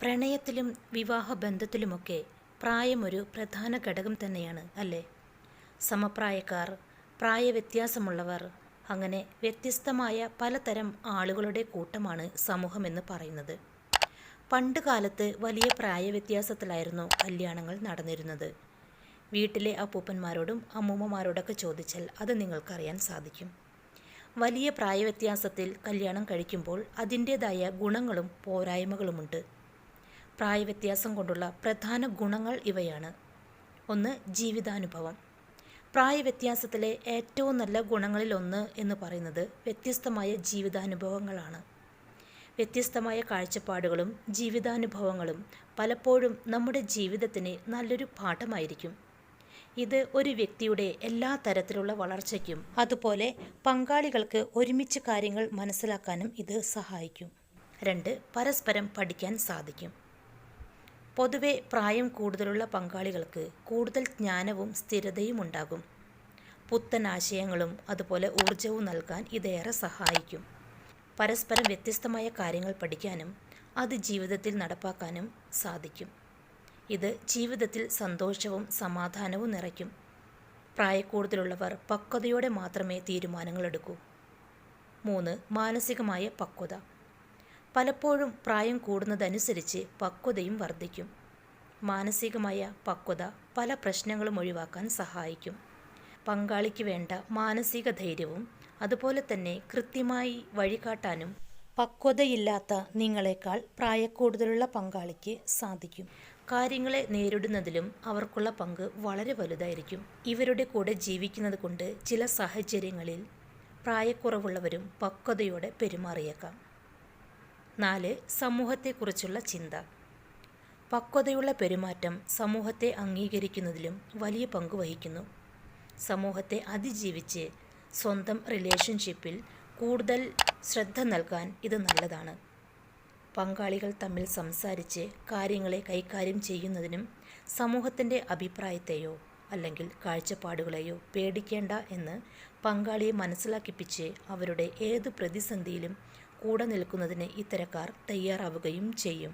പ്രണയത്തിലും വിവാഹബന്ധത്തിലുമൊക്കെ പ്രായം ഒരു പ്രധാന ഘടകം തന്നെയാണ് അല്ലേ? സമപ്രായക്കാർ, പ്രായവ്യത്യാസമുള്ളവർ, അങ്ങനെ വ്യത്യസ്തമായ പലതരം ആളുകളുടെ കൂട്ടമാണ് സമൂഹമെന്ന് പറയുന്നത്. പണ്ട് കാലത്ത് വലിയ പ്രായവ്യത്യാസത്തിലായിരുന്നു കല്യാണങ്ങൾ നടന്നിരുന്നത്. വീട്ടിലെ അപ്പൂപ്പന്മാരോടും അമ്മൂമ്മമാരോടൊക്കെ ചോദിച്ചാൽ അത് നിങ്ങൾക്കറിയാൻ സാധിക്കും. വലിയ പ്രായവ്യത്യാസത്തിൽ കല്യാണം കഴിക്കുമ്പോൾ അതിൻ്റേതായ ഗുണങ്ങളും പോരായ്മകളുമുണ്ട്. പ്രായവ്യത്യാസം കൊണ്ടുള്ള പ്രധാന ഗുണങ്ങൾ ഇവയാണ്. 1. ജീവിതാനുഭവം. പ്രായവ്യത്യാസത്തിലെ ഏറ്റവും നല്ല ഗുണങ്ങളിലൊന്ന് എന്ന് പറയുന്നത് വ്യത്യസ്തമായ ജീവിതാനുഭവങ്ങളാണ്. വ്യത്യസ്തമായ കാഴ്ചപ്പാടുകളും ജീവിതാനുഭവങ്ങളും പലപ്പോഴും നമ്മുടെ ജീവിതത്തിന് നല്ലൊരു പാഠമായിരിക്കും. ഇത് ഒരു വ്യക്തിയുടെ എല്ലാ തരത്തിലുള്ള വളർച്ചയ്ക്കും അതുപോലെ പങ്കാളികൾക്ക് ഒരുമിച്ച് കാര്യങ്ങൾ മനസ്സിലാക്കാനും ഇത് സഹായിക്കും. 2. പരസ്പരം പഠിക്കാൻ സാധിക്കും. പൊതുവെ പ്രായം കൂടുതലുള്ള പങ്കാളികൾക്ക് കൂടുതൽ ജ്ഞാനവും സ്ഥിരതയും ഉണ്ടാകും. പുത്തൻ ആശയങ്ങളും അതുപോലെ ഊർജവും നൽകാൻ ഇതേറെ സഹായിക്കും. പരസ്പരം വ്യത്യസ്തമായ കാര്യങ്ങൾ പഠിക്കാനും അത് ജീവിതത്തിൽ നടപ്പാക്കാനും സാധിക്കും. ഇത് ജീവിതത്തിൽ സന്തോഷവും സമാധാനവും നിറയ്ക്കും. പ്രായക്കൂടുതലുള്ളവർ പക്വതയോടെ മാത്രമേ തീരുമാനങ്ങളെടുക്കൂ. 3. മാനസികമായ പക്വത. പലപ്പോഴും പ്രായം കൂടുന്നതനുസരിച്ച് പക്വതയും വർദ്ധിക്കും. മാനസികമായ പക്വത പല പ്രശ്നങ്ങളും ഒഴിവാക്കാൻ സഹായിക്കും. പങ്കാളിക്ക് വേണ്ട മാനസിക ധൈര്യവും അതുപോലെ തന്നെ കൃത്യമായി വഴികാട്ടാനും പക്വതയില്ലാത്ത നിങ്ങളെക്കാൾ പ്രായക്കൂടുതലുള്ള പങ്കാളിക്ക് സാധിക്കും. കാര്യങ്ങളെ നേരിടുന്നതിലും അവർക്കുള്ള പങ്ക് വളരെ വലുതായിരിക്കും. ഇവരുടെ കൂടെ ജീവിക്കുന്നത് കൊണ്ട് ചില സാഹചര്യങ്ങളിൽ പ്രായക്കുറവുള്ളവരും പക്വതയോടെ പെരുമാറിയേക്കാം. 4. സമൂഹത്തെക്കുറിച്ചുള്ള ചിന്ത. പക്വതയുള്ള പെരുമാറ്റം സമൂഹത്തെ അംഗീകരിക്കുന്നതിലും വലിയ പങ്ക് വഹിക്കുന്നു. സമൂഹത്തെ അതിജീവിച്ച് സ്വന്തം റിലേഷൻഷിപ്പിൽ കൂടുതൽ ശ്രദ്ധ നൽകാൻ ഇത് നല്ലതാണ്. പങ്കാളികൾ തമ്മിൽ സംസാരിച്ച് കാര്യങ്ങളെ കൈകാര്യം ചെയ്യുന്നതിനും സമൂഹത്തിൻ്റെ അഭിപ്രായത്തെയോ അല്ലെങ്കിൽ കാഴ്ചപ്പാടുകളെയോ പേടിക്കേണ്ട എന്ന് പങ്കാളിയെ മനസ്സിലാക്കിപ്പിച്ച് അവരുടെ ഏതു പ്രതിസന്ധിയിലും കൂടെ നിൽക്കുന്നതിന് ഇത്തരക്കാർ തയ്യാറാവുകയും ചെയ്യും.